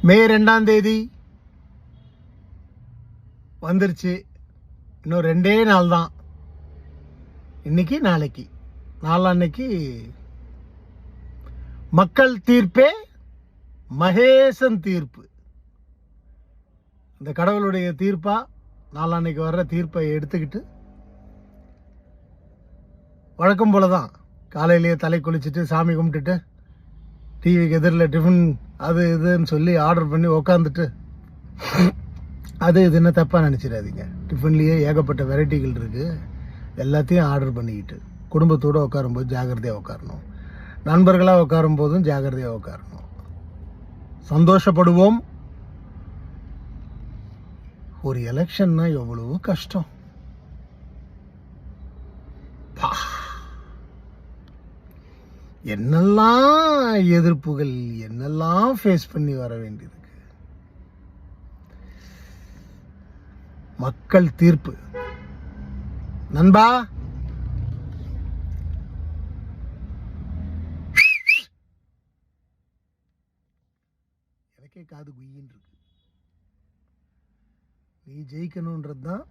மே 2ஆம் தேதி வந்துருச்சு. இன்னும் 2 நாள் தான். இன்னைக்கு நாளைக்கு நாளான்னைக்கு மக்கள் தீர்ப்பே மகேசன் தீர்ப்பு. இந்த கடவுளுடைய தீர்ப்பா நாளான்னைக்கு வர்ற தீர்ப்பை எடுத்துக்கிட்டு வழக்கம் போலதான் காலையிலேயே தலை குளிச்சுட்டு சாமி கும்பிட்டுட்டு டிவிக்கு எதிரில் டிஃபன் அது இதுன்னு சொல்லி ஆர்டர் பண்ணி உக்காந்துட்டு அது இதுன்னு தப்பாக நினச்சிடாதீங்க. டிஃபன்லேயே ஏகப்பட்ட வெரைட்டிகள் இருக்குது. எல்லாத்தையும் ஆர்டர் பண்ணிக்கிட்டு குடும்பத்தோடு உட்காரும்போது ஜாகிரதையாக உட்காரணும். நண்பர்களாக உட்காரும் போதும் ஜாகிரதையாக உட்காரணும். சந்தோஷப்படுவோம். ஒரு எலெக்ஷன்னா எவ்வளவு கஷ்டம். என்னெல்லாம் எதிர்ப்புகள், என்னெல்லாம் ஃபேஸ் பண்ணி வர வேண்டியிருக்கு. மக்கள் தீர்ப்பு நண்பா. எனக்கே காது குயின்னு இருக்கு. நீ ஜெயிக்கணும்ன்றது தான்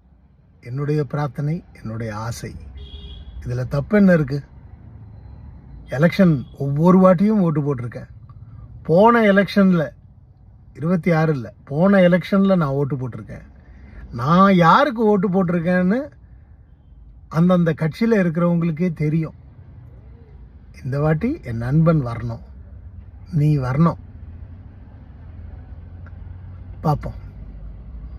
என்னுடைய பிரார்த்தனை, என்னுடைய ஆசை. இதுல தப்பு என்ன இருக்கு? எலெக்ஷன் ஒவ்வொரு வாட்டியும் ஓட்டு போட்டிருக்கேன். போன எலெக்ஷன்ல 26 போன எலெக்ஷன்ல நான் ஓட்டு போட்டிருக்கேன். நான் யாருக்கு ஓட்டு போட்டிருக்கேன்னு அந்தந்த கட்சியில் இருக்கிறவங்களுக்கே தெரியும். இந்த வாட்டி என் நண்பன் வரணும், நீ வரணும். பார்ப்போம்.